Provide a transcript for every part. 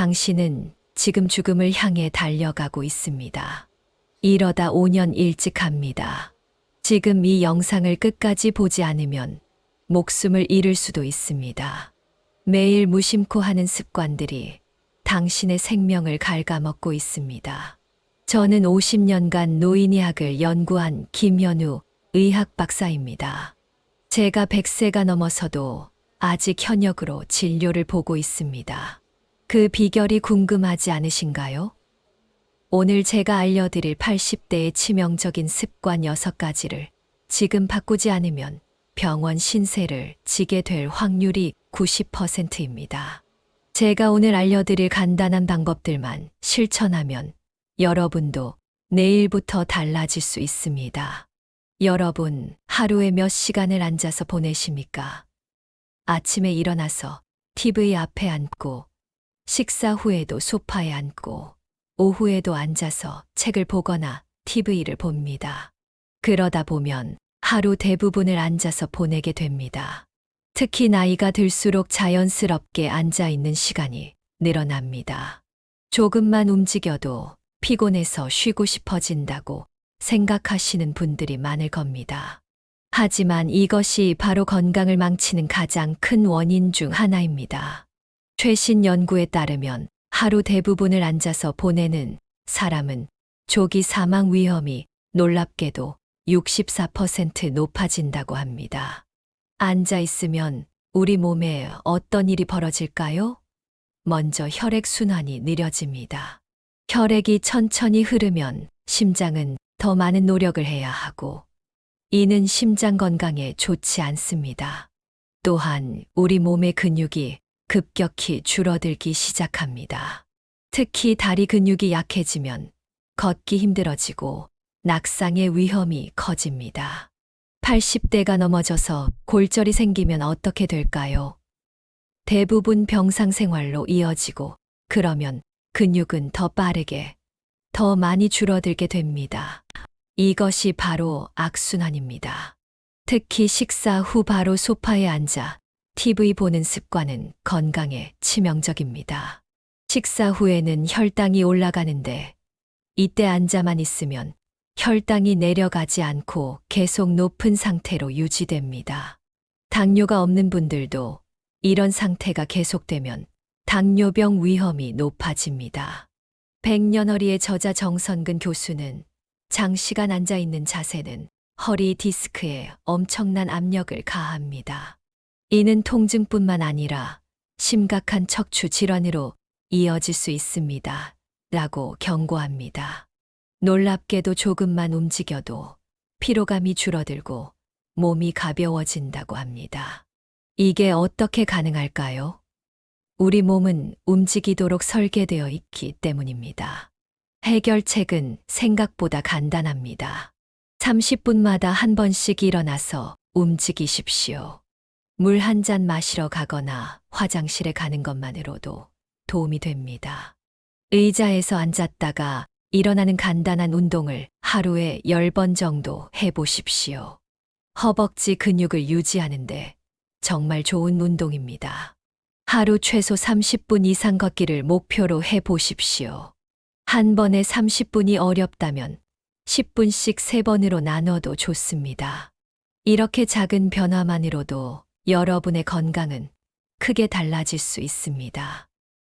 당신은 지금 죽음을 향해 달려가고 있습니다. 이러다 5년 일찍 갑니다. 지금 이 영상을 끝까지 보지 않으면 목숨을 잃을 수도 있습니다. 매일 무심코 하는 습관들이 당신의 생명을 갉아먹고 있습니다. 저는 50년간 노인의학을 연구한 김현우 의학 박사입니다. 제가 100세가 넘어서도 아직 현역으로 진료를 보고 있습니다. 그 비결이 궁금하지 않으신가요? 오늘 제가 알려드릴 80대의 치명적인 습관 6가지를 지금 바꾸지 않으면 병원 신세를 지게 될 확률이 90%입니다. 제가 오늘 알려드릴 간단한 방법들만 실천하면 여러분도 내일부터 달라질 수 있습니다. 여러분, 하루에 몇 시간을 앉아서 보내십니까? 아침에 일어나서 TV 앞에 앉고, 식사 후에도 소파에 앉고, 오후에도 앉아서 책을 보거나 TV를 봅니다. 그러다 보면 하루 대부분을 앉아서 보내게 됩니다. 특히 나이가 들수록 자연스럽게 앉아 있는 시간이 늘어납니다. 조금만 움직여도 피곤해서 쉬고 싶어진다고 생각하시는 분들이 많을 겁니다. 하지만 이것이 바로 건강을 망치는 가장 큰 원인 중 하나입니다. 최신 연구에 따르면 하루 대부분을 앉아서 보내는 사람은 조기 사망 위험이 놀랍게도 64% 높아진다고 합니다. 앉아 있으면 우리 몸에 어떤 일이 벌어질까요? 먼저 혈액순환이 느려집니다. 혈액이 천천히 흐르면 심장은 더 많은 노력을 해야 하고, 이는 심장 건강에 좋지 않습니다. 또한 우리 몸의 근육이 급격히 줄어들기 시작합니다. 특히 다리 근육이 약해지면 걷기 힘들어지고 낙상의 위험이 커집니다. 80대가 넘어져서 골절이 생기면 어떻게 될까요? 대부분 병상생활로 이어지고, 그러면 근육은 더 빠르게, 더 많이 줄어들게 됩니다. 이것이 바로 악순환입니다. 특히 식사 후 바로 소파에 앉아 TV 보는 습관은 건강에 치명적입니다. 식사 후에는 혈당이 올라가는데, 이때 앉아만 있으면 혈당이 내려가지 않고 계속 높은 상태로 유지됩니다. 당뇨가 없는 분들도 이런 상태가 계속되면 당뇨병 위험이 높아집니다. 백년허리의 저자 정선근 교수는 장시간 앉아 있는 자세는 허리 디스크에 엄청난 압력을 가합니다. 이는 통증뿐만 아니라 심각한 척추 질환으로 이어질 수 있습니다. 라고 경고합니다. 놀랍게도 조금만 움직여도 피로감이 줄어들고 몸이 가벼워진다고 합니다. 이게 어떻게 가능할까요? 우리 몸은 움직이도록 설계되어 있기 때문입니다. 해결책은 생각보다 간단합니다. 30분마다 한 번씩 일어나서 움직이십시오. 물 한 잔 마시러 가거나 화장실에 가는 것만으로도 도움이 됩니다. 의자에서 앉았다가 일어나는 간단한 운동을 하루에 10번 정도 해보십시오. 허벅지 근육을 유지하는데 정말 좋은 운동입니다. 하루 최소 30분 이상 걷기를 목표로 해보십시오. 한 번에 30분이 어렵다면 10분씩 3번으로 나눠도 좋습니다. 이렇게 작은 변화만으로도 여러분의 건강은 크게 달라질 수 있습니다.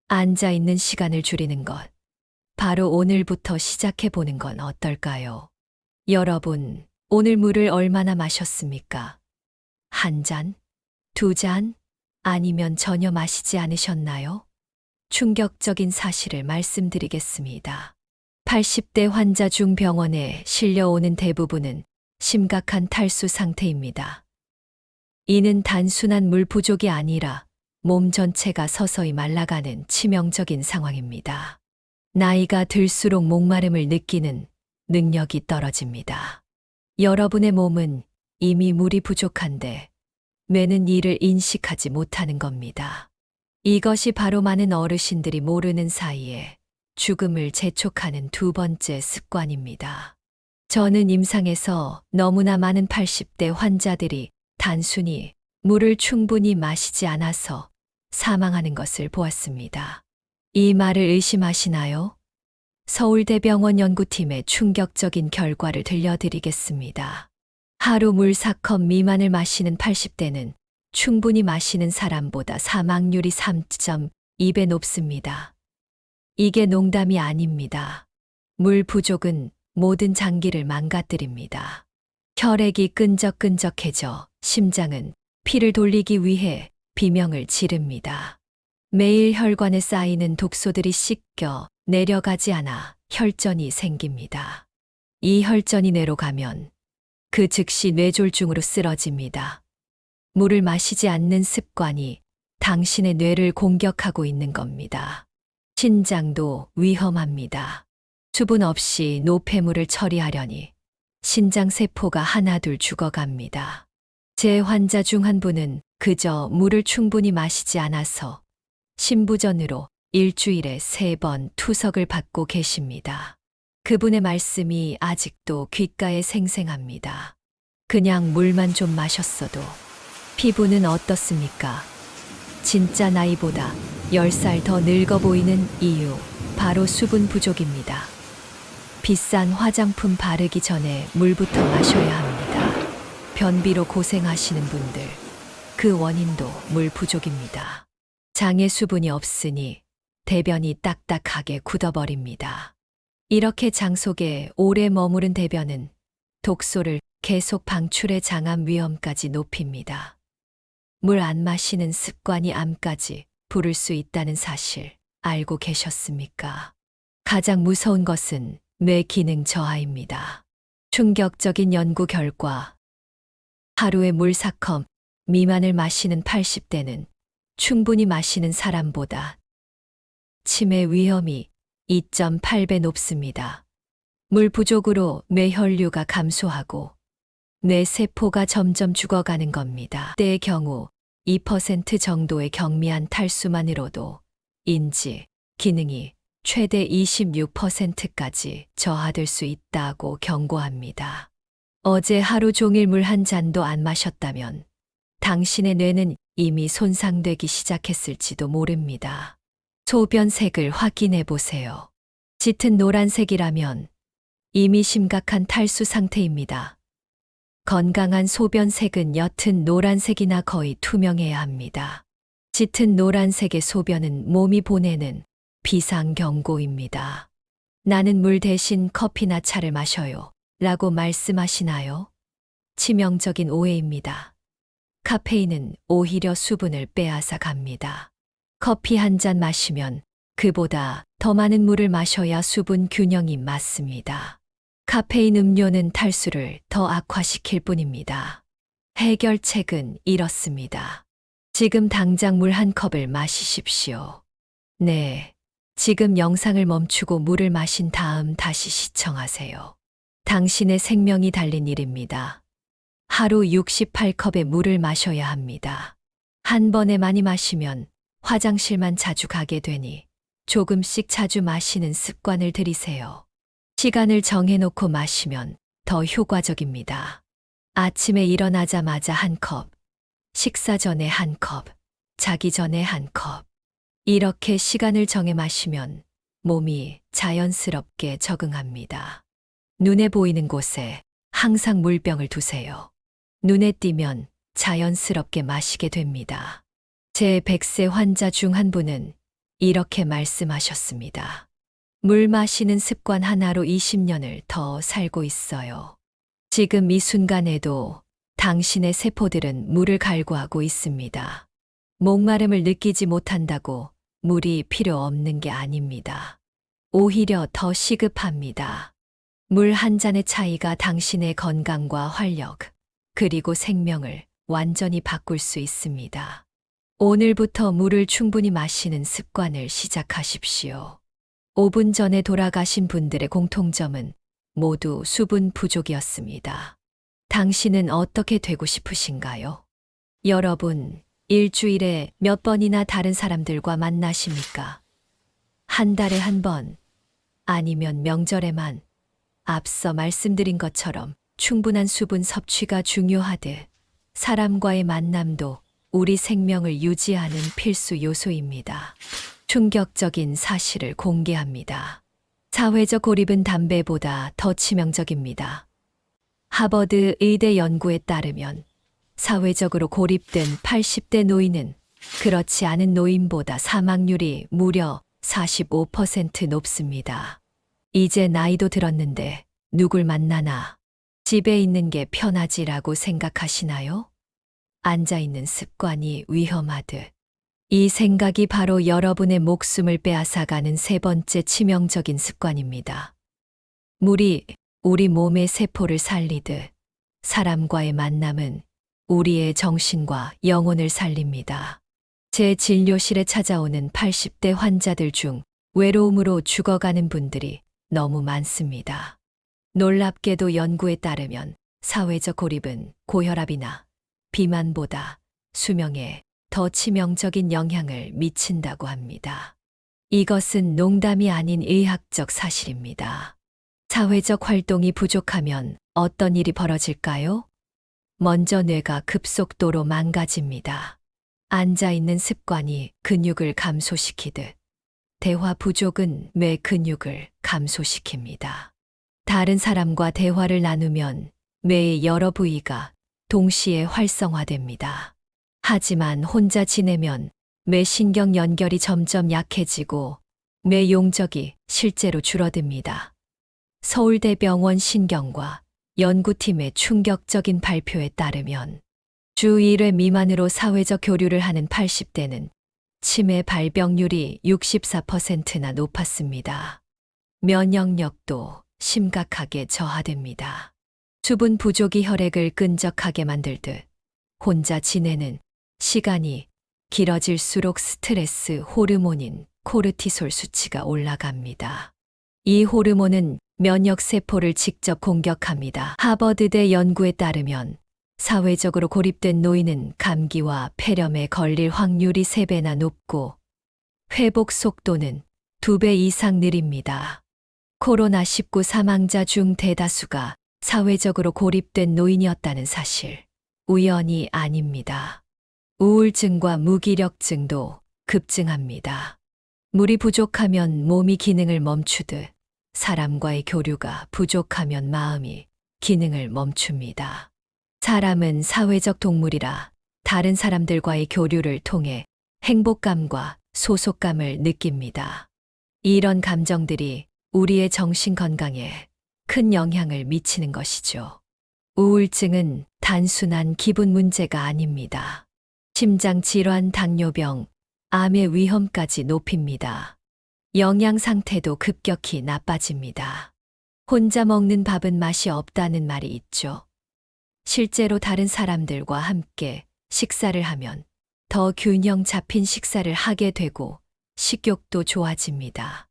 앉아 있는 시간을 줄이는 것, 바로 오늘부터 시작해 보는 건 어떨까요? 여러분, 오늘 물을 얼마나 마셨습니까? 한 잔? 2잔? 아니면 전혀 마시지 않으셨나요? 충격적인 사실을 말씀드리겠습니다. 80대 환자 중 병원에 실려오는 대부분은 심각한 탈수 상태입니다. 이는 단순한 물 부족이 아니라 몸 전체가 서서히 말라가는 치명적인 상황입니다. 나이가 들수록 목마름을 느끼는 능력이 떨어집니다. 여러분의 몸은 이미 물이 부족한데 뇌는 이를 인식하지 못하는 겁니다. 이것이 바로 많은 어르신들이 모르는 사이에 죽음을 재촉하는 두 번째 습관입니다. 저는 임상에서 너무나 많은 80대 환자들이 단순히 물을 충분히 마시지 않아서 사망하는 것을 보았습니다. 이 말을 의심하시나요? 서울대병원 연구팀의 충격적인 결과를 들려드리겠습니다. 하루 물 4컵 미만을 마시는 80대는 충분히 마시는 사람보다 사망률이 3.2배 높습니다. 이게 농담이 아닙니다. 물 부족은 모든 장기를 망가뜨립니다. 혈액이 끈적끈적해져 심장은 피를 돌리기 위해 비명을 지릅니다. 매일 혈관에 쌓이는 독소들이 씻겨 내려가지 않아 혈전이 생깁니다. 이 혈전이 뇌로 가면 그 즉시 뇌졸중으로 쓰러집니다. 물을 마시지 않는 습관이 당신의 뇌를 공격하고 있는 겁니다. 신장도 위험합니다. 수분 없이 노폐물을 처리하려니 신장 세포가 하나둘 죽어갑니다. 제 환자 중 한 분은 그저 물을 충분히 마시지 않아서 신부전으로 일주일에 3번 투석을 받고 계십니다. 그분의 말씀이 아직도 귓가에 생생합니다. 그냥 물만 좀 마셨어도 피부는 어떻습니까? 진짜 나이보다 10살 더 늙어 보이는 이유, 바로 수분 부족입니다. 비싼 화장품 바르기 전에 물부터 마셔야 합니다. 변비로 고생하시는 분들, 그 원인도 물 부족입니다. 장에 수분이 없으니 대변이 딱딱하게 굳어버립니다. 이렇게 장 속에 오래 머무른 대변은 독소를 계속 방출해 장암 위험까지 높입니다. 물 안 마시는 습관이 암까지 부를 수 있다는 사실 알고 계셨습니까? 가장 무서운 것은 뇌 기능 저하입니다. 충격적인 연구 결과 하루에 물 4컵 미만을 마시는 80대는 충분히 마시는 사람보다 치매 위험이 2.8배 높습니다. 물 부족으로 뇌 혈류가 감소하고 뇌 세포가 점점 죽어가는 겁니다. 때의 경우 2% 정도의 경미한 탈수만으로도 인지, 기능이 최대 26%까지 저하될 수 있다고 경고합니다. 어제 하루 종일 물 한 잔도 안 마셨다면 당신의 뇌는 이미 손상되기 시작했을지도 모릅니다. 소변색을 확인해 보세요. 짙은 노란색이라면 이미 심각한 탈수 상태입니다. 건강한 소변색은 옅은 노란색이나 거의 투명해야 합니다. 짙은 노란색의 소변은 몸이 보내는 비상경고입니다. 나는 물 대신 커피나 차를 마셔요 라고 말씀하시나요? 치명적인 오해입니다. 카페인은 오히려 수분을 빼앗아 갑니다. 커피 한 잔 마시면 그보다 더 많은 물을 마셔야 수분 균형이 맞습니다. 카페인 음료는 탈수를 더 악화시킬 뿐입니다. 해결책은 이렇습니다. 지금 당장 물 한 컵을 마시십시오. 네, 지금 영상을 멈추고 물을 마신 다음 다시 시청하세요. 당신의 생명이 달린 일입니다. 하루 68컵의 물을 마셔야 합니다. 한 번에 많이 마시면 화장실만 자주 가게 되니 조금씩 자주 마시는 습관을 들이세요. 시간을 정해놓고 마시면 더 효과적입니다. 아침에 일어나자마자 한 컵, 식사 전에 한 컵, 자기 전에 한 컵. 이렇게 시간을 정해 마시면 몸이 자연스럽게 적응합니다. 눈에 보이는 곳에 항상 물병을 두세요. 눈에 띄면 자연스럽게 마시게 됩니다. 제 100세 환자 중 한 분은 이렇게 말씀하셨습니다. 물 마시는 습관 하나로 20년을 더 살고 있어요. 지금 이 순간에도 당신의 세포들은 물을 갈구하고 있습니다. 목마름을 느끼지 못한다고 물이 필요 없는 게 아닙니다. 오히려 더 시급합니다. 물 한 잔의 차이가 당신의 건강과 활력, 그리고 생명을 완전히 바꿀 수 있습니다. 오늘부터 물을 충분히 마시는 습관을 시작하십시오. 5분 전에 돌아가신 분들의 공통점은 모두 수분 부족이었습니다. 당신은 어떻게 되고 싶으신가요? 여러분, 일주일에 몇 번이나 다른 사람들과 만나십니까? 한 달에 한 번, 아니면 명절에만. 앞서 말씀드린 것처럼 충분한 수분 섭취가 중요하듯 사람과의 만남도 우리 생명을 유지하는 필수 요소입니다. 충격적인 사실을 공개합니다. 사회적 고립은 담배보다 더 치명적입니다. 하버드 의대 연구에 따르면 사회적으로 고립된 80대 노인은 그렇지 않은 노인보다 사망률이 무려 45% 높습니다. 이제 나이도 들었는데 누굴 만나나 집에 있는 게 편하지라고 생각하시나요? 앉아있는 습관이 위험하듯. 이 생각이 바로 여러분의 목숨을 빼앗아가는 세 번째 치명적인 습관입니다. 물이 우리 몸의 세포를 살리듯 사람과의 만남은 우리의 정신과 영혼을 살립니다. 제 진료실에 찾아오는 80대 환자들 중 외로움으로 죽어가는 분들이 너무 많습니다. 놀랍게도 연구에 따르면 사회적 고립은 고혈압이나 비만보다 수명에 더 치명적인 영향을 미친다고 합니다. 이것은 농담이 아닌 의학적 사실입니다. 사회적 활동이 부족하면 어떤 일이 벌어질까요? 먼저 뇌가 급속도로 망가집니다. 앉아있는 습관이 근육을 감소시키듯 대화 부족은 뇌 근육을 감소시킵니다. 다른 사람과 대화를 나누면 뇌의 여러 부위가 동시에 활성화됩니다. 하지만 혼자 지내면 뇌 신경 연결이 점점 약해지고 뇌 용적이 실제로 줄어듭니다. 서울대병원 신경과 연구팀의 충격적인 발표에 따르면 주 1회 미만으로 사회적 교류를 하는 80대는 치매 발병률이 64%나 높았습니다. 면역력도 심각하게 저하됩니다. 수분 부족이 혈액을 끈적하게 만들듯 혼자 지내는 시간이 길어질수록 스트레스 호르몬인 코르티솔 수치가 올라갑니다. 이 호르몬은 면역세포를 직접 공격합니다. 하버드대 연구에 따르면 사회적으로 고립된 노인은 감기와 폐렴에 걸릴 확률이 3배나 높고 회복 속도는 2배 이상 느립니다. 코로나19 사망자 중 대다수가 사회적으로 고립된 노인이었다는 사실, 우연이 아닙니다. 우울증과 무기력증도 급증합니다. 물이 부족하면 몸이 기능을 멈추듯 사람과의 교류가 부족하면 마음이 기능을 멈춥니다. 사람은 사회적 동물이라 다른 사람들과의 교류를 통해 행복감과 소속감을 느낍니다. 이런 감정들이 우리의 정신 건강에 큰 영향을 미치는 것이죠. 우울증은 단순한 기분 문제가 아닙니다. 심장 질환, 당뇨병, 암의 위험까지 높입니다. 영양 상태도 급격히 나빠집니다. 혼자 먹는 밥은 맛이 없다는 말이 있죠. 실제로 다른 사람들과 함께 식사를 하면 더 균형 잡힌 식사를 하게 되고 식욕도 좋아집니다.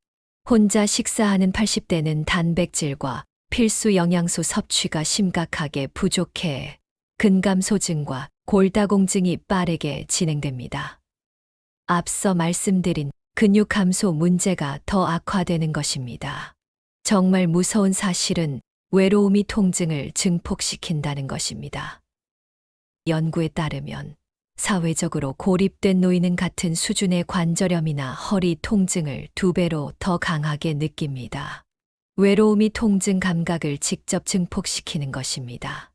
혼자 식사하는 80대는 단백질과 필수 영양소 섭취가 심각하게 부족해 근감소증과 골다공증이 빠르게 진행됩니다. 앞서 말씀드린 근육 감소 문제가 더 악화되는 것입니다. 정말 무서운 사실은 외로움이 통증을 증폭시킨다는 것입니다. 연구에 따르면 사회적으로 고립된 노인은 같은 수준의 관절염이나 허리 통증을 2배로 더 강하게 느낍니다. 외로움이 통증 감각을 직접 증폭시키는 것입니다.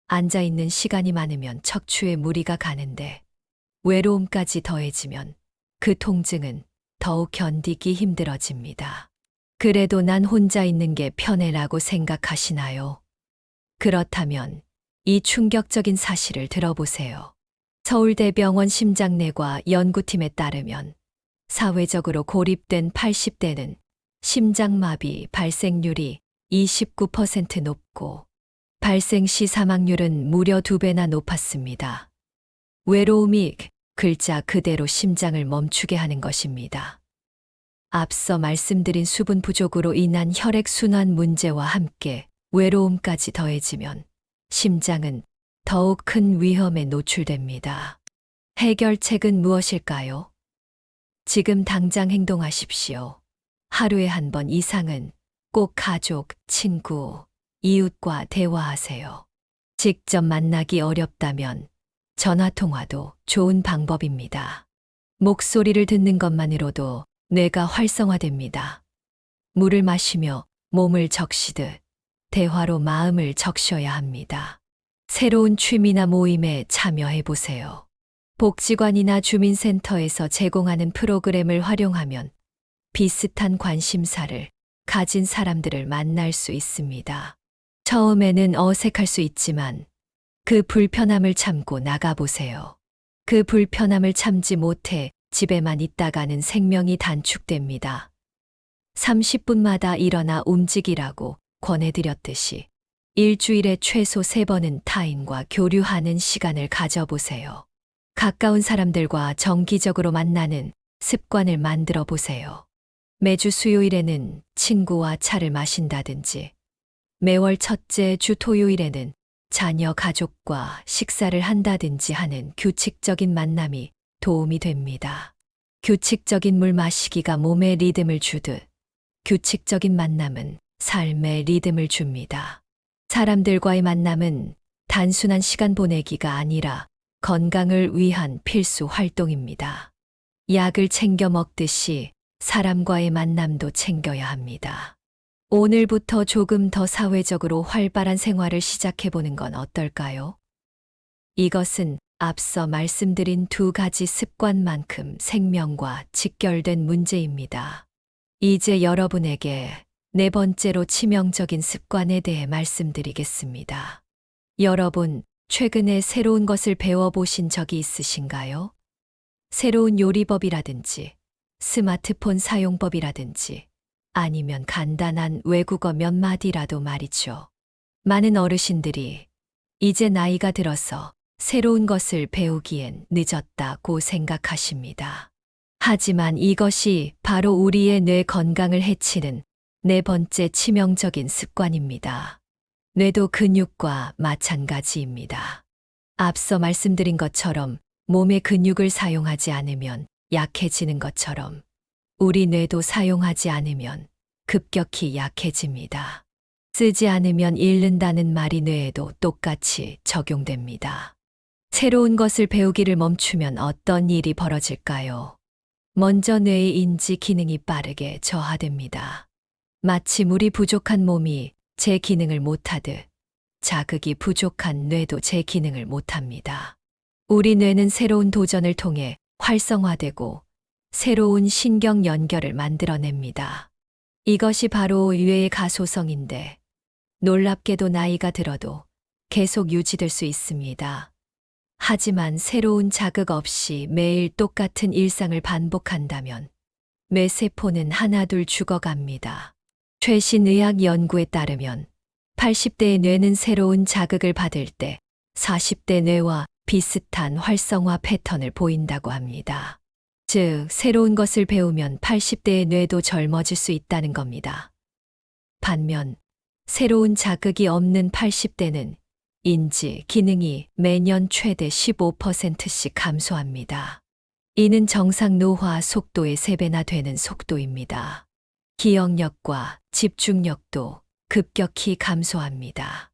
앉아있는 시간이 많으면 척추에 무리가 가는데 외로움까지 더해지면 그 통증은 더욱 견디기 힘들어집니다. 그래도 난 혼자 있는 게 편해라고 생각하시나요? 그렇다면 이 충격적인 사실을 들어보세요. 서울대병원 심장내과 연구팀에 따르면 사회적으로 고립된 80대는 심장마비 발생률이 29% 높고 발생 시 사망률은 무려 2배나 높았습니다. 외로움이 글자 그대로 심장을 멈추게 하는 것입니다. 앞서 말씀드린 수분 부족으로 인한 혈액순환 문제와 함께 외로움까지 더해지면 심장은 더욱 큰 위험에 노출됩니다. 해결책은 무엇일까요? 지금 당장 행동하십시오. 하루에 한 번 이상은 꼭 가족, 친구, 이웃과 대화하세요. 직접 만나기 어렵다면 전화통화도 좋은 방법입니다. 목소리를 듣는 것만으로도 뇌가 활성화됩니다. 물을 마시며 몸을 적시듯 대화로 마음을 적셔야 합니다. 새로운 취미나 모임에 참여해 보세요. 복지관이나 주민센터에서 제공하는 프로그램을 활용하면 비슷한 관심사를 가진 사람들을 만날 수 있습니다. 처음에는 어색할 수 있지만 그 불편함을 참고 나가보세요. 그 불편함을 참지 못해 집에만 있다가는 생명이 단축됩니다. 30분마다 일어나 움직이라고 권해드렸듯이 일주일에 최소 3번은 타인과 교류하는 시간을 가져보세요. 가까운 사람들과 정기적으로 만나는 습관을 만들어 보세요. 매주 수요일에는 친구와 차를 마신다든지, 매월 첫째 주 토요일에는 자녀 가족과 식사를 한다든지 하는 규칙적인 만남이 도움이 됩니다. 규칙적인 물 마시기가 몸에 리듬을 주듯 규칙적인 만남은 삶에 리듬을 줍니다. 사람들과의 만남은 단순한 시간 보내기가 아니라 건강을 위한 필수 활동입니다. 약을 챙겨 먹듯이 사람과의 만남도 챙겨야 합니다. 오늘부터 조금 더 사회적으로 활발한 생활을 시작해보는 건 어떨까요? 이것은 앞서 말씀드린 2가지 습관만큼 생명과 직결된 문제입니다. 이제 여러분에게 4번째로 치명적인 습관에 대해 말씀드리겠습니다. 여러분, 최근에 새로운 것을 배워보신 적이 있으신가요? 새로운 요리법이라든지, 스마트폰 사용법이라든지, 아니면 간단한 외국어 몇 마디라도 말이죠. 많은 어르신들이 이제 나이가 들어서 새로운 것을 배우기엔 늦었다고 생각하십니다. 하지만 이것이 바로 우리의 뇌 건강을 해치는 4번째 치명적인 습관입니다. 뇌도 근육과 마찬가지입니다. 앞서 말씀드린 것처럼 몸의 근육을 사용하지 않으면 약해지는 것처럼 우리 뇌도 사용하지 않으면 급격히 약해집니다. 쓰지 않으면 잃는다는 말이 뇌에도 똑같이 적용됩니다. 새로운 것을 배우기를 멈추면 어떤 일이 벌어질까요? 먼저 뇌의 인지 기능이 빠르게 저하됩니다. 마치 물이 부족한 몸이 제 기능을 못하듯 자극이 부족한 뇌도 제 기능을 못합니다. 우리 뇌는 새로운 도전을 통해 활성화되고 새로운 신경 연결을 만들어냅니다. 이것이 바로 뇌의 가소성인데 놀랍게도 나이가 들어도 계속 유지될 수 있습니다. 하지만 새로운 자극 없이 매일 똑같은 일상을 반복한다면 뇌세포는 하나둘 죽어갑니다. 최신 의학 연구에 따르면 80대의 뇌는 새로운 자극을 받을 때 40대 뇌와 비슷한 활성화 패턴을 보인다고 합니다. 즉, 새로운 것을 배우면 80대의 뇌도 젊어질 수 있다는 겁니다. 반면 새로운 자극이 없는 80대는 인지 기능이 매년 최대 15%씩 감소합니다. 이는 정상 노화 속도의 3배나 되는 속도입니다. 기억력과 집중력도 급격히 감소합니다.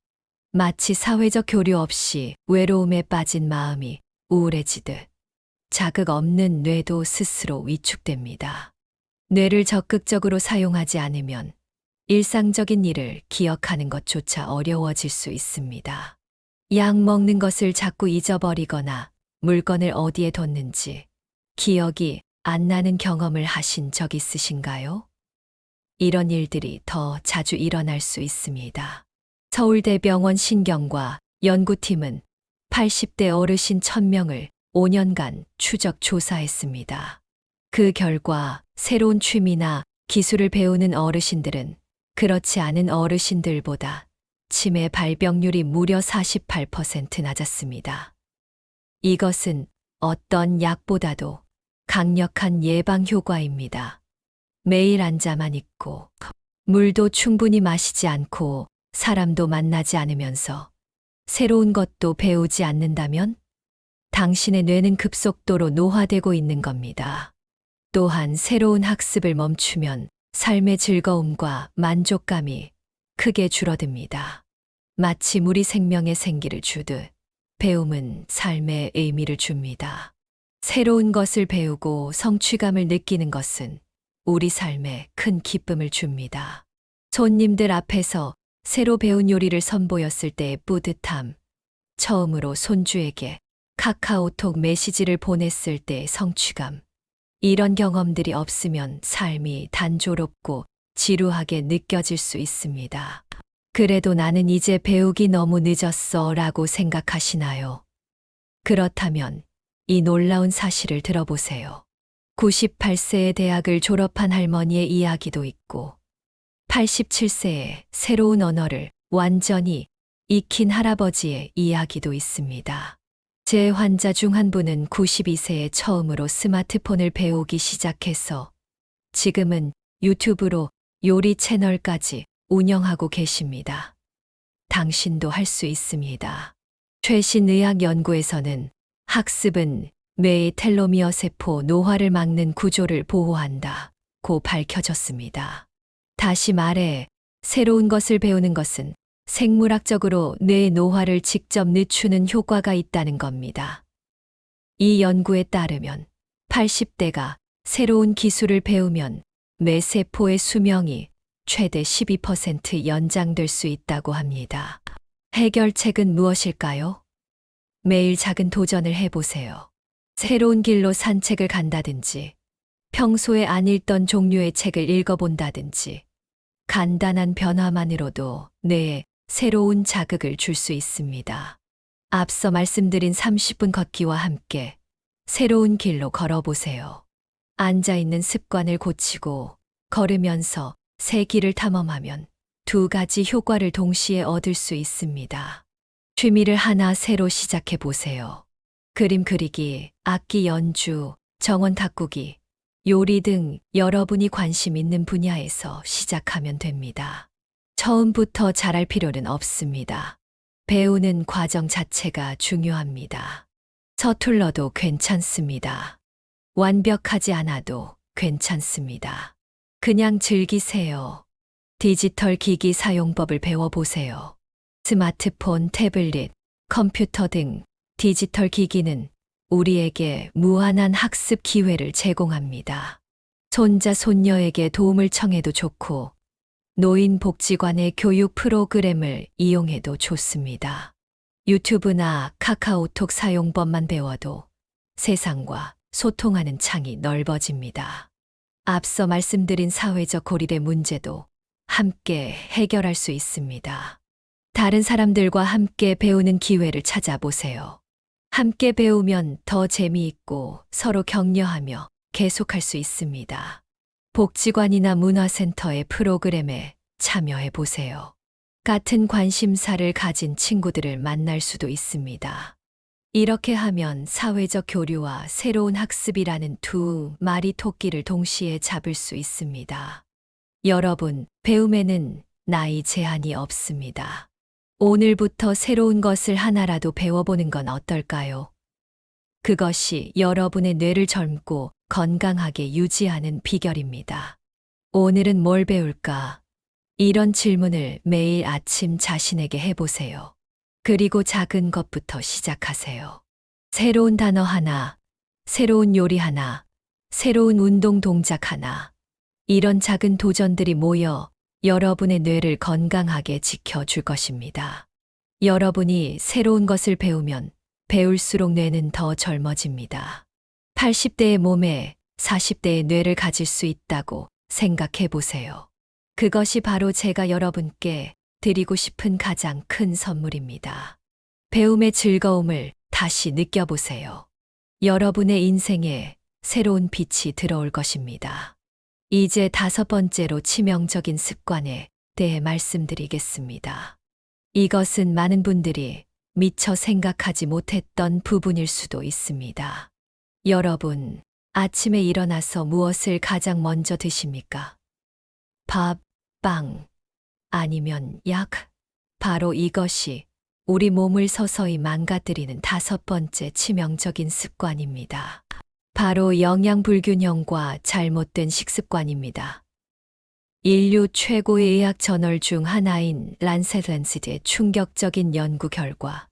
마치 사회적 교류 없이 외로움에 빠진 마음이 우울해지듯 자극 없는 뇌도 스스로 위축됩니다. 뇌를 적극적으로 사용하지 않으면 일상적인 일을 기억하는 것조차 어려워질 수 있습니다. 약 먹는 것을 자꾸 잊어버리거나 물건을 어디에 뒀는지 기억이 안 나는 경험을 하신 적 있으신가요? 이런 일들이 더 자주 일어날 수 있습니다. 서울대병원 신경과 연구팀은 80대 어르신 1000명을 5년간 추적 조사했습니다. 그 결과 새로운 취미나 기술을 배우는 어르신들은 그렇지 않은 어르신들보다 치매 발병률이 무려 48% 낮았습니다. 이것은 어떤 약보다도 강력한 예방 효과입니다. 매일 앉아만 있고 물도 충분히 마시지 않고 사람도 만나지 않으면서 새로운 것도 배우지 않는다면 당신의 뇌는 급속도로 노화되고 있는 겁니다. 또한 새로운 학습을 멈추면 삶의 즐거움과 만족감이 크게 줄어듭니다. 마치 물이 생명의 생기를 주듯 배움은 삶의 의미를 줍니다. 새로운 것을 배우고 성취감을 느끼는 것은 우리 삶에 큰 기쁨을 줍니다. 손님들 앞에서 새로 배운 요리를 선보였을 때의 뿌듯함, 처음으로 손주에게 카카오톡 메시지를 보냈을 때의 성취감, 이런 경험들이 없으면 삶이 단조롭고 지루하게 느껴질 수 있습니다. 그래도 나는 이제 배우기 너무 늦었어 라고 생각하시나요? 그렇다면 이 놀라운 사실을 들어보세요. 98세에 대학을 졸업한 할머니의 이야기도 있고, 87세에 새로운 언어를 완전히 익힌 할아버지의 이야기도 있습니다. 제 환자 중 한 분은 92세에 처음으로 스마트폰을 배우기 시작해서 지금은 유튜브로 요리 채널까지 운영하고 계십니다. 당신도 할 수 있습니다. 최신 의학 연구에서는 학습은 뇌의 텔로미어 세포 노화를 막는 구조를 보호한다고 밝혀졌습니다. 다시 말해, 새로운 것을 배우는 것은 생물학적으로 뇌의 노화를 직접 늦추는 효과가 있다는 겁니다. 이 연구에 따르면 80대가 새로운 기술을 배우면 뇌 세포의 수명이 최대 12% 연장될 수 있다고 합니다. 해결책은 무엇일까요? 매일 작은 도전을 해보세요. 새로운 길로 산책을 간다든지, 평소에 안 읽던 종류의 책을 읽어본다든지, 간단한 변화만으로도 뇌에 새로운 자극을 줄 수 있습니다. 앞서 말씀드린 30분 걷기와 함께 새로운 길로 걸어보세요. 앉아있는 습관을 고치고 걸으면서 새 길을 탐험하면 두 가지 효과를 동시에 얻을 수 있습니다. 취미를 하나 새로 시작해 보세요. 그림 그리기, 악기 연주, 정원 가꾸기, 요리 등 여러분이 관심 있는 분야에서 시작하면 됩니다. 처음부터 잘할 필요는 없습니다. 배우는 과정 자체가 중요합니다. 서툴러도 괜찮습니다. 완벽하지 않아도 괜찮습니다. 그냥 즐기세요. 디지털 기기 사용법을 배워보세요. 스마트폰, 태블릿, 컴퓨터 등 디지털 기기는 우리에게 무한한 학습 기회를 제공합니다. 손자, 손녀에게 도움을 청해도 좋고, 노인복지관의 교육 프로그램을 이용해도 좋습니다. 유튜브나 카카오톡 사용법만 배워도 세상과 소통하는 창이 넓어집니다. 앞서 말씀드린 사회적 고립의 문제도 함께 해결할 수 있습니다. 다른 사람들과 함께 배우는 기회를 찾아보세요. 함께 배우면 더 재미있고 서로 격려하며 계속할 수 있습니다. 복지관이나 문화센터의 프로그램에 참여해 보세요. 같은 관심사를 가진 친구들을 만날 수도 있습니다. 이렇게 하면 사회적 교류와 새로운 학습이라는 두 마리 토끼를 동시에 잡을 수 있습니다. 여러분, 배움에는 나이 제한이 없습니다. 오늘부터 새로운 것을 하나라도 배워보는 건 어떨까요? 그것이 여러분의 뇌를 젊고 건강하게 유지하는 비결입니다. 오늘은 뭘 배울까? 이런 질문을 매일 아침 자신에게 해보세요. 그리고 작은 것부터 시작하세요. 새로운 단어 하나, 새로운 요리 하나, 새로운 운동 동작 하나. 이런 작은 도전들이 모여 여러분의 뇌를 건강하게 지켜줄 것입니다. 여러분이 새로운 것을 배우면 배울수록 뇌는 더 젊어집니다. 80대의 몸에 40대의 뇌를 가질 수 있다고 생각해 보세요. 그것이 바로 제가 여러분께 드리고 싶은 가장 큰 선물입니다. 배움의 즐거움을 다시 느껴보세요. 여러분의 인생에 새로운 빛이 들어올 것입니다. 이제 5번째로 치명적인 습관에 대해 말씀드리겠습니다. 이것은 많은 분들이 미처 생각하지 못했던 부분일 수도 있습니다. 여러분, 아침에 일어나서 무엇을 가장 먼저 드십니까? 밥, 빵, 아니면 약? 바로 이것이 우리 몸을 서서히 망가뜨리는 5번째 치명적인 습관입니다. 바로 영양 불균형과 잘못된 식습관입니다. 인류 최고의 의학 저널 중 하나인 란셋 란시드의 충격적인 연구 결과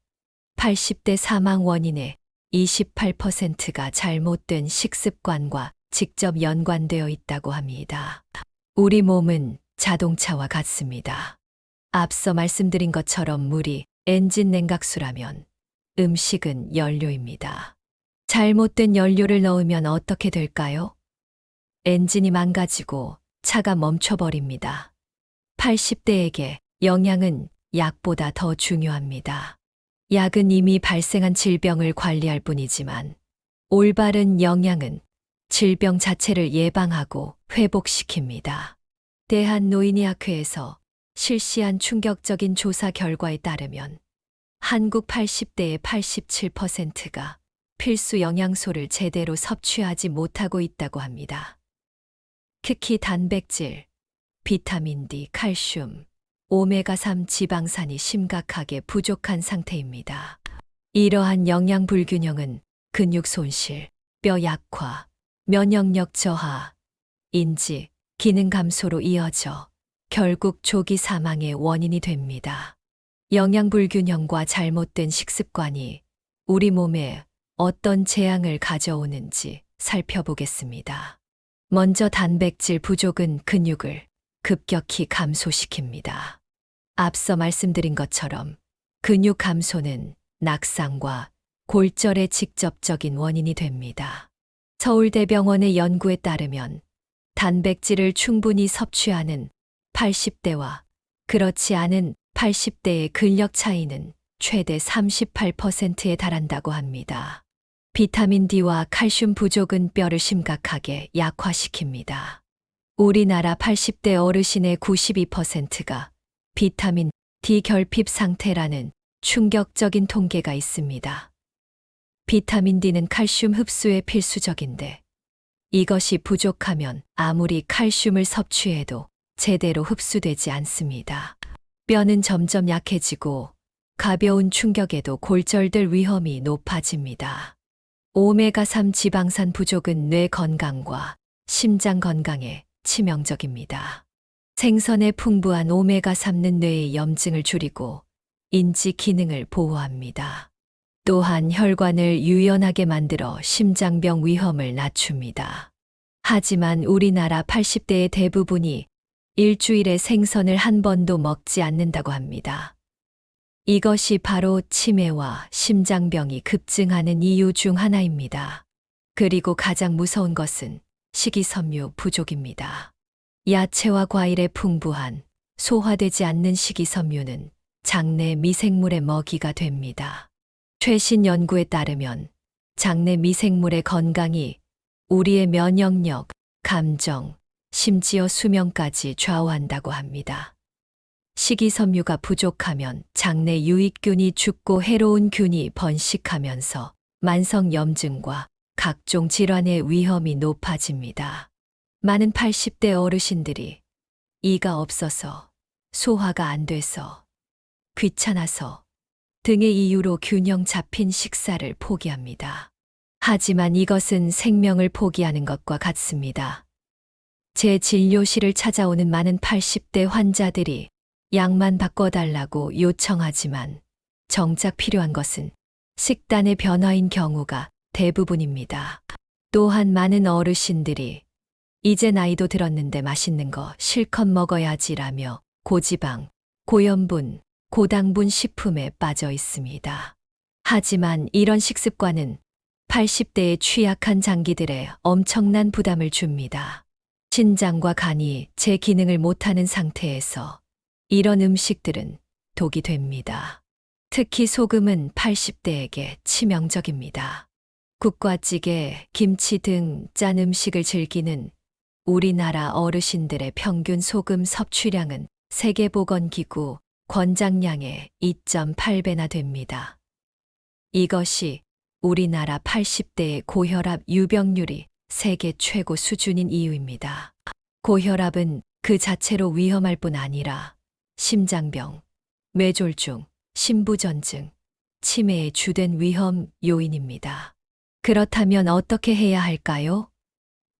80대 사망 원인의 28%가 잘못된 식습관과 직접 연관되어 있다고 합니다. 우리 몸은 자동차와 같습니다. 앞서 말씀드린 것처럼 물이 엔진 냉각수라면 음식은 연료입니다. 잘못된 연료를 넣으면 어떻게 될까요? 엔진이 망가지고 차가 멈춰버립니다. 80대에게 영양은 약보다 더 중요합니다. 약은 이미 발생한 질병을 관리할 뿐이지만 올바른 영양은 질병 자체를 예방하고 회복시킵니다. 대한노인의학회에서 실시한 충격적인 조사 결과에 따르면 한국 80대의 87%가 필수 영양소를 제대로 섭취하지 못하고 있다고 합니다. 특히 단백질, 비타민 D, 칼슘, 오메가3 지방산이 심각하게 부족한 상태입니다. 이러한 영양 불균형은 근육 손실, 뼈 약화, 면역력 저하, 인지, 기능 감소로 이어져 결국 조기 사망의 원인이 됩니다. 영양 불균형과 잘못된 식습관이 우리 몸에 어떤 재앙을 가져오는지 살펴보겠습니다. 먼저 단백질 부족은 근육을 급격히 감소시킵니다. 앞서 말씀드린 것처럼 근육 감소는 낙상과 골절의 직접적인 원인이 됩니다. 서울대병원의 연구에 따르면 단백질을 충분히 섭취하는 80대와 그렇지 않은 80대의 근력 차이는 최대 38%에 달한다고 합니다. 비타민 D와 칼슘 부족은 뼈를 심각하게 약화시킵니다. 우리나라 80대 어르신의 92%가 비타민 D 결핍 상태라는 충격적인 통계가 있습니다. 비타민 D는 칼슘 흡수에 필수적인데 이것이 부족하면 아무리 칼슘을 섭취해도 제대로 흡수되지 않습니다. 뼈는 점점 약해지고 가벼운 충격에도 골절될 위험이 높아집니다. 오메가3 지방산 부족은 뇌 건강과 심장 건강에 치명적입니다. 생선의 풍부한 오메가3는 뇌의 염증을 줄이고 인지 기능을 보호합니다. 또한 혈관을 유연하게 만들어 심장병 위험을 낮춥니다. 하지만 우리나라 80대의 대부분이 일주일에 생선을 한 번도 먹지 않는다고 합니다. 이것이 바로 치매와 심장병이 급증하는 이유 중 하나입니다. 그리고 가장 무서운 것은 식이섬유 부족입니다. 야채와 과일에 풍부한 소화되지 않는 식이섬유는 장내 미생물의 먹이가 됩니다. 최신 연구에 따르면 장내 미생물의 건강이 우리의 면역력, 감정, 심지어 수명까지 좌우한다고 합니다. 식이섬유가 부족하면 장내 유익균이 죽고 해로운 균이 번식하면서 만성염증과 각종 질환의 위험이 높아집니다. 많은 80대 어르신들이 이가 없어서, 소화가 안 돼서, 귀찮아서 등의 이유로 균형 잡힌 식사를 포기합니다. 하지만 이것은 생명을 포기하는 것과 같습니다. 제 진료실을 찾아오는 많은 80대 환자들이 약만 바꿔달라고 요청하지만 정작 필요한 것은 식단의 변화인 경우가 대부분입니다. 또한 많은 어르신들이 이제 나이도 들었는데 맛있는 거 실컷 먹어야지라며 고지방, 고염분, 고당분 식품에 빠져 있습니다. 하지만 이런 식습관은 80대의 취약한 장기들에 엄청난 부담을 줍니다. 신장과 간이 제 기능을 못하는 상태에서 이런 음식들은 독이 됩니다. 특히 소금은 80대에게 치명적입니다. 국과 찌개, 김치 등 짠 음식을 즐기는 우리나라 어르신들의 평균 소금 섭취량은 세계보건기구 권장량의 2.8배나 됩니다. 이것이 우리나라 80대의 고혈압 유병률이 세계 최고 수준인 이유입니다. 고혈압은 그 자체로 위험할 뿐 아니라 심장병, 뇌졸중, 심부전증, 치매의 주된 위험 요인입니다. 그렇다면 어떻게 해야 할까요?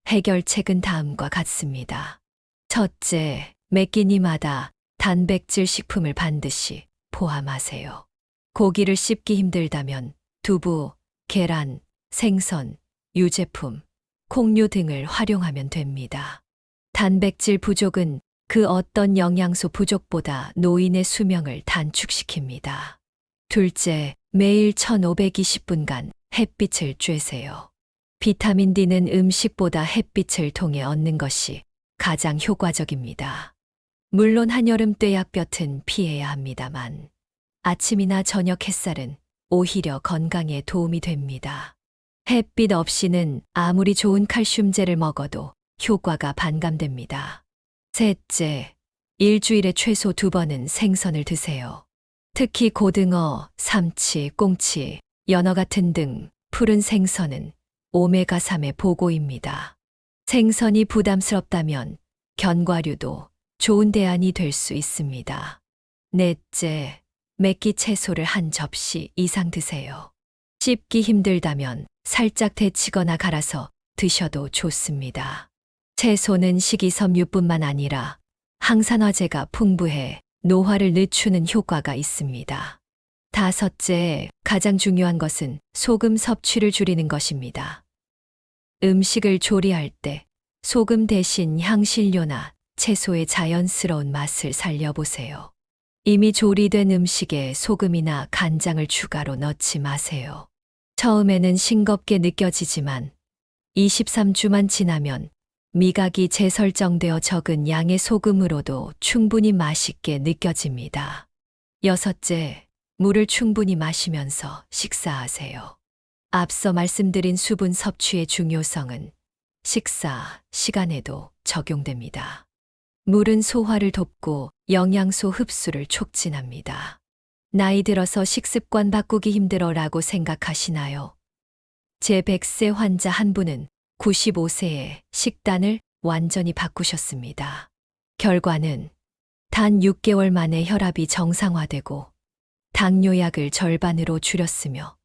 해결책은 다음과 같습니다. 첫째, 매 끼니마다 단백질 식품을 반드시 포함하세요. 고기를 씹기 힘들다면 두부, 계란, 생선, 유제품, 콩류 등을 활용하면 됩니다. 단백질 부족은 그 어떤 영양소 부족보다 노인의 수명을 단축시킵니다. 둘째, 매일 1520분간 햇빛을 쬐세요. 비타민 D는 음식보다 햇빛을 통해 얻는 것이 가장 효과적입니다. 물론 한여름 떼약볕은 피해야 합니다만 아침이나 저녁 햇살은 오히려 건강에 도움이 됩니다. 햇빛 없이는 아무리 좋은 칼슘제를 먹어도 효과가 반감됩니다. 셋째, 일주일에 최소 2번은 생선을 드세요. 특히 고등어, 삼치, 꽁치, 연어 같은 등 푸른 생선은 오메가3의 보고입니다. 생선이 부담스럽다면 견과류도 좋은 대안이 될 수 있습니다. 넷째, 맵기 채소를 한 접시 이상 드세요. 씹기 힘들다면 살짝 데치거나 갈아서 드셔도 좋습니다. 채소는 식이섬유뿐만 아니라 항산화제가 풍부해 노화를 늦추는 효과가 있습니다. 다섯째, 가장 중요한 것은 소금 섭취를 줄이는 것입니다. 음식을 조리할 때 소금 대신 향신료나 채소의 자연스러운 맛을 살려보세요. 이미 조리된 음식에 소금이나 간장을 추가로 넣지 마세요. 처음에는 싱겁게 느껴지지만 23주만 지나면 미각이 재설정되어 적은 양의 소금으로도 충분히 맛있게 느껴집니다. 여섯째, 물을 충분히 마시면서 식사하세요. 앞서 말씀드린 수분 섭취의 중요성은 식사 시간에도 적용됩니다. 물은 소화를 돕고 영양소 흡수를 촉진합니다. 나이 들어서 식습관 바꾸기 힘들어라고 생각하시나요? 제 100세 환자 한 분은 95세에 식단을 완전히 바꾸셨습니다. 결과는 단 6개월 만에 혈압이 정상화되고 당뇨약을 절반으로 줄였으며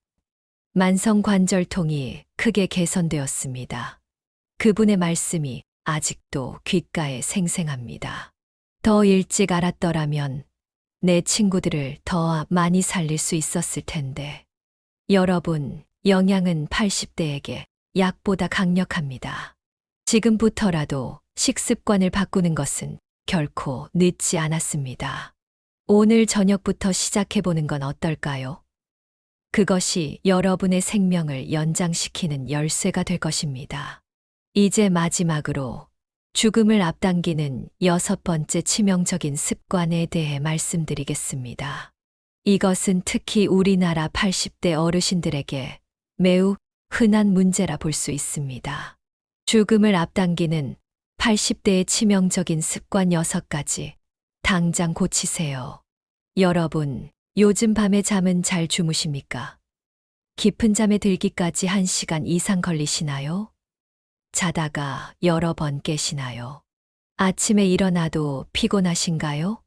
만성관절통이 크게 개선되었습니다. 그분의 말씀이 아직도 귓가에 생생합니다. 더 일찍 알았더라면 내 친구들을 더 많이 살릴 수 있었을 텐데. 여러분, 영양은 80대에게 약보다 강력합니다. 지금부터라도 식습관을 바꾸는 것은 결코 늦지 않았습니다. 오늘 저녁부터 시작해보는 건 어떨까요? 그것이 여러분의 생명을 연장시키는 열쇠가 될 것입니다. 이제 마지막으로 죽음을 앞당기는 6번째 치명적인 습관에 대해 말씀드리겠습니다. 이것은 특히 우리나라 80대 어르신들에게 매우 흔한 문제라 볼 수 있습니다. 죽음을 앞당기는 80대의 치명적인 습관 6가지, 당장 고치세요. 여러분, 요즘 밤에 잠은 잘 주무십니까? 깊은 잠에 들기까지 1시간 이상 걸리시나요? 자다가 여러 번 깨시나요? 아침에 일어나도 피곤하신가요?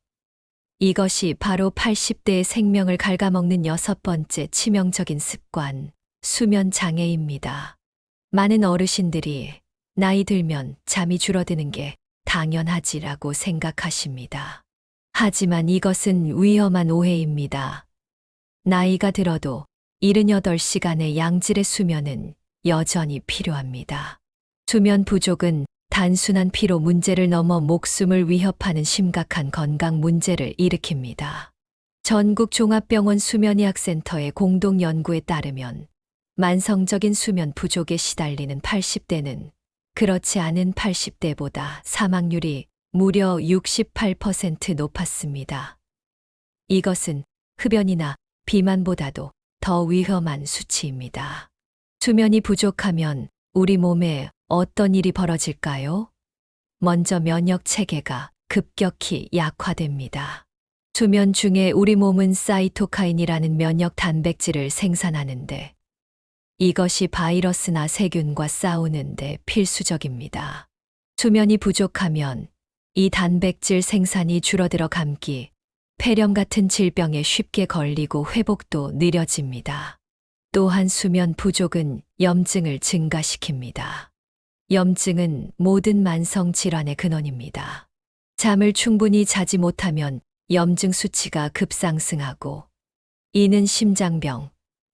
이것이 바로 80대의 생명을 갉아먹는 6번째 치명적인 습관, 수면 장애입니다. 많은 어르신들이 나이 들면 잠이 줄어드는 게 당연하지라고 생각하십니다. 하지만 이것은 위험한 오해입니다. 나이가 들어도 78시간의 양질의 수면은 여전히 필요합니다. 수면 부족은 단순한 피로 문제를 넘어 목숨을 위협하는 심각한 건강 문제를 일으킵니다. 전국종합병원 수면의학센터의 공동 연구에 따르면 만성적인 수면 부족에 시달리는 80대는 그렇지 않은 80대보다 사망률이 무려 68% 높았습니다. 이것은 흡연이나 비만보다도 더 위험한 수치입니다. 수면이 부족하면 우리 몸에 어떤 일이 벌어질까요? 먼저 면역 체계가 급격히 약화됩니다. 수면 중에 우리 몸은 사이토카인이라는 면역 단백질을 생산하는데 이것이 바이러스나 세균과 싸우는데 필수적입니다. 수면이 부족하면 이 단백질 생산이 줄어들어 감기, 폐렴 같은 질병에 쉽게 걸리고 회복도 느려집니다. 또한 수면 부족은 염증을 증가시킵니다. 염증은 모든 만성 질환의 근원입니다. 잠을 충분히 자지 못하면 염증 수치가 급상승하고 이는 심장병,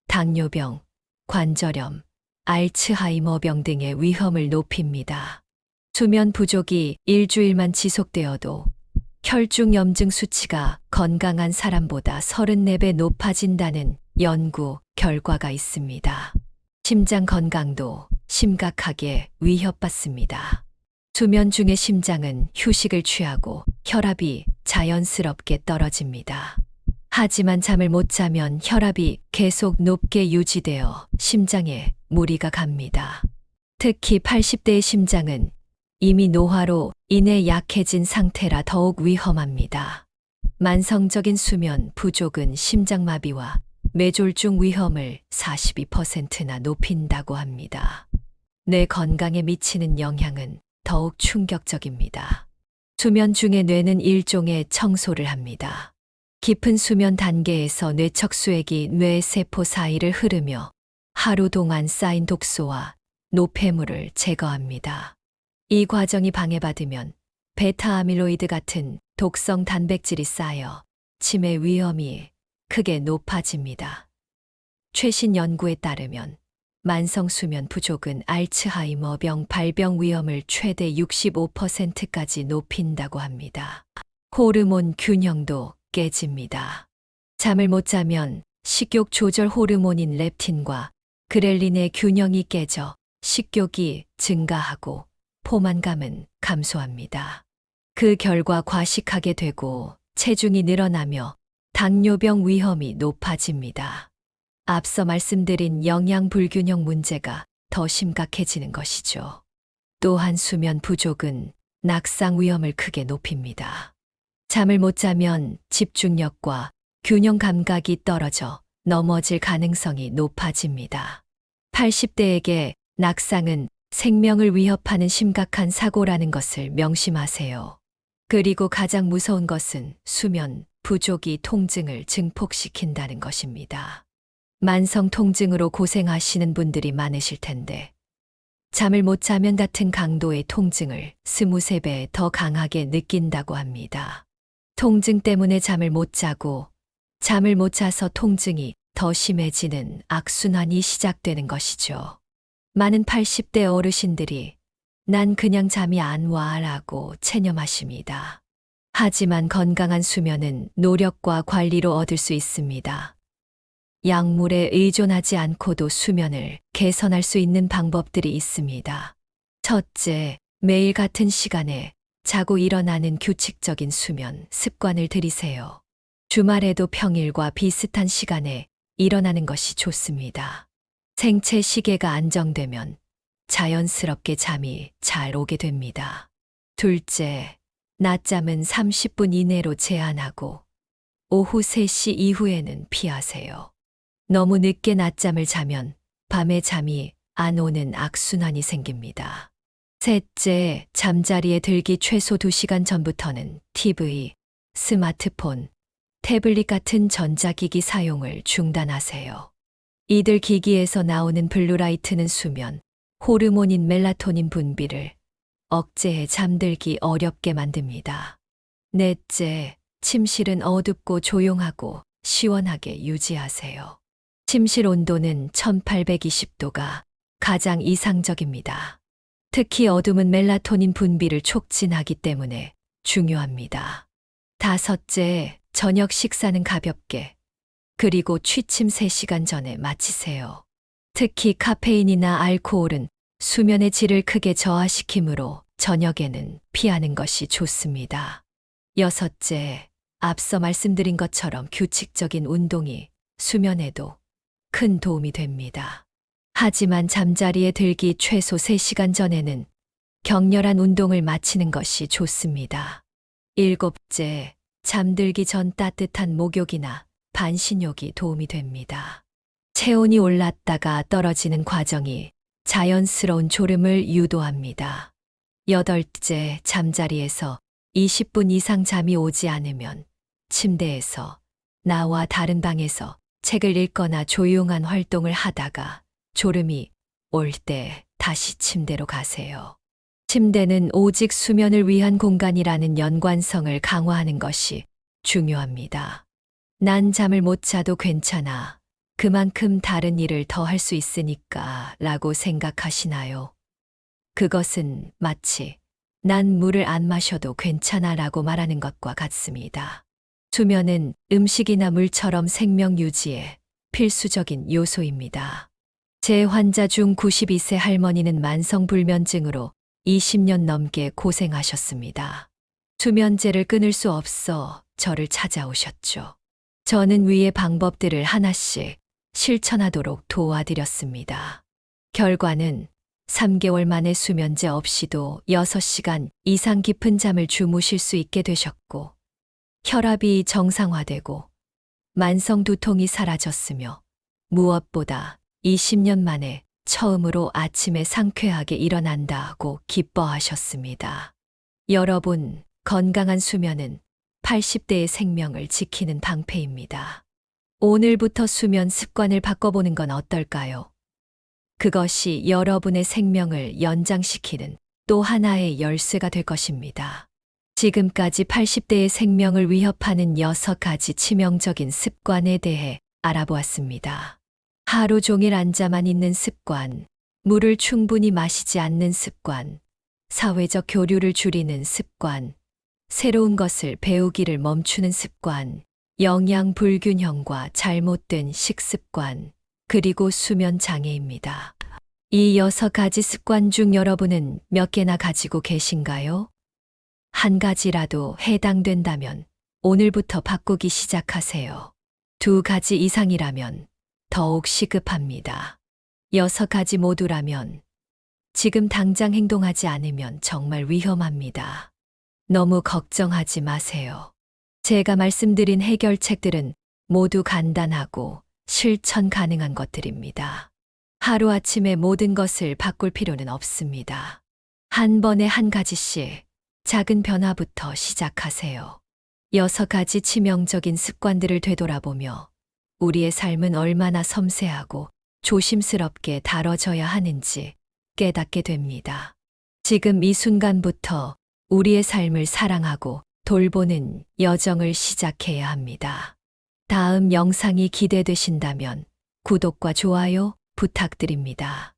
당뇨병, 관절염, 알츠하이머병 등의 위험을 높입니다. 수면 부족이 일주일만 지속되어도 혈중 염증 수치가 건강한 사람보다 34배 높아진다는 연구 결과가 있습니다. 심장 건강도 심각하게 위협받습니다. 수면 중에 심장은 휴식을 취하고 혈압이 자연스럽게 떨어집니다. 하지만 잠을 못 자면 혈압이 계속 높게 유지되어 심장에 무리가 갑니다. 특히 80대의 심장은 이미 노화로 인해 약해진 상태라 더욱 위험합니다. 만성적인 수면 부족은 심장마비와 뇌졸중 위험을 42%나 높인다고 합니다. 뇌 건강에 미치는 영향은 더욱 충격적입니다. 수면 중에 뇌는 일종의 청소를 합니다. 깊은 수면 단계에서 뇌척수액이 뇌 세포 사이를 흐르며 하루 동안 쌓인 독소와 노폐물을 제거합니다. 이 과정이 방해받으면 베타아밀로이드 같은 독성 단백질이 쌓여 치매 위험이 크게 높아집니다. 최신 연구에 따르면 만성 수면 부족은 알츠하이머병 발병 위험을 최대 65%까지 높인다고 합니다. 호르몬 균형도 깨집니다. 잠을 못 자면 식욕 조절 호르몬인 렙틴과 그렐린의 균형이 깨져 식욕이 증가하고 포만감은 감소합니다. 그 결과 과식하게 되고 체중이 늘어나며 당뇨병 위험이 높아집니다. 앞서 말씀드린 영양 불균형 문제가 더 심각해지는 것이죠. 또한 수면 부족은 낙상 위험을 크게 높입니다. 잠을 못 자면 집중력과 균형 감각이 떨어져 넘어질 가능성이 높아집니다. 80대에게 낙상은 생명을 위협하는 심각한 사고라는 것을 명심하세요. 그리고 가장 무서운 것은 수면 부족이 통증을 증폭시킨다는 것입니다. 만성 통증으로 고생하시는 분들이 많으실 텐데, 잠을 못 자면 같은 강도의 통증을 23배 더 강하게 느낀다고 합니다. 통증 때문에 잠을 못 자고, 잠을 못 자서 통증이 더 심해지는 악순환이 시작되는 것이죠. 많은 80대 어르신들이 난 그냥 잠이 안 와 라고 체념하십니다. 하지만 건강한 수면은 노력과 관리로 얻을 수 있습니다. 약물에 의존하지 않고도 수면을 개선할 수 있는 방법들이 있습니다. 첫째, 매일 같은 시간에 자고 일어나는 규칙적인 수면 습관을 들이세요. 주말에도 평일과 비슷한 시간에 일어나는 것이 좋습니다. 생체 시계가 안정되면 자연스럽게 잠이 잘 오게 됩니다. 둘째, 낮잠은 30분 이내로 제한하고 오후 3시 이후에는 피하세요. 너무 늦게 낮잠을 자면 밤에 잠이 안 오는 악순환이 생깁니다. 셋째, 잠자리에 들기 최소 2시간 전부터는 TV, 스마트폰, 태블릿 같은 전자기기 사용을 중단하세요. 이들 기기에서 나오는 블루라이트는 수면, 호르몬인 멜라토닌 분비를 억제해 잠들기 어렵게 만듭니다. 넷째, 침실은 어둡고 조용하고 시원하게 유지하세요. 침실 온도는 1820도가 가장 이상적입니다. 특히 어둠은 멜라토닌 분비를 촉진하기 때문에 중요합니다. 다섯째, 저녁 식사는 가볍게, 그리고 취침 3시간 전에 마치세요. 특히 카페인이나 알코올은 수면의 질을 크게 저하시키므로 저녁에는 피하는 것이 좋습니다. 여섯째, 앞서 말씀드린 것처럼 규칙적인 운동이 수면에도 큰 도움이 됩니다. 하지만 잠자리에 들기 최소 3시간 전에는 격렬한 운동을 마치는 것이 좋습니다. 일곱째, 잠들기 전 따뜻한 목욕이나 반신욕이 도움이 됩니다. 체온이 올랐다가 떨어지는 과정이 자연스러운 졸음을 유도합니다. 여덟째, 잠자리에서 20분 이상 잠이 오지 않으면 침대에서 나와 다른 방에서 책을 읽거나 조용한 활동을 하다가 졸음이 올 때 다시 침대로 가세요. 침대는 오직 수면을 위한 공간이라는 연관성을 강화하는 것이 중요합니다. 난 잠을 못 자도 괜찮아. 그만큼 다른 일을 더 할 수 있으니까 라고 생각하시나요? 그것은 마치 난 물을 안 마셔도 괜찮아 라고 말하는 것과 같습니다. 수면은 음식이나 물처럼 생명 유지에 필수적인 요소입니다. 제 환자 중 92세 할머니는 만성불면증으로 20년 넘게 고생하셨습니다. 수면제를 끊을 수 없어 저를 찾아오셨죠. 저는 위의 방법들을 하나씩 실천하도록 도와드렸습니다. 결과는 3개월 만에 수면제 없이도 6시간 이상 깊은 잠을 주무실 수 있게 되셨고, 혈압이 정상화되고 만성 두통이 사라졌으며, 무엇보다 20년 만에 처음으로 아침에 상쾌하게 일어난다고 기뻐하셨습니다. 여러분, 건강한 수면은 80대의 생명을 지키는 방패입니다. 오늘부터 수면 습관을 바꿔보는 건 어떨까요? 그것이 여러분의 생명을 연장시키는 또 하나의 열쇠가 될 것입니다. 지금까지 80대의 생명을 위협하는 6가지 치명적인 습관에 대해 알아보았습니다. 하루 종일 앉아만 있는 습관, 물을 충분히 마시지 않는 습관, 사회적 교류를 줄이는 습관, 새로운 것을 배우기를 멈추는 습관, 영양 불균형과 잘못된 식습관, 그리고 수면 장애입니다. 이 6가지 습관 중 여러분은 몇 개나 가지고 계신가요? 한 가지라도 해당된다면 오늘부터 바꾸기 시작하세요. 2가지 이상이라면 더욱 시급합니다. 6가지 모두라면 지금 당장 행동하지 않으면 정말 위험합니다. 너무 걱정하지 마세요. 제가 말씀드린 해결책들은 모두 간단하고 실천 가능한 것들입니다. 하루아침에 모든 것을 바꿀 필요는 없습니다. 한 번에 한 가지씩 작은 변화부터 시작하세요. 6가지 치명적인 습관들을 되돌아보며 우리의 삶은 얼마나 섬세하고 조심스럽게 다뤄져야 하는지 깨닫게 됩니다. 지금 이 순간부터 우리의 삶을 사랑하고 돌보는 여정을 시작해야 합니다. 다음 영상이 기대되신다면 구독과 좋아요 부탁드립니다.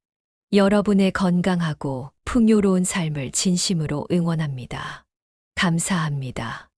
여러분의 건강하고 풍요로운 삶을 진심으로 응원합니다. 감사합니다.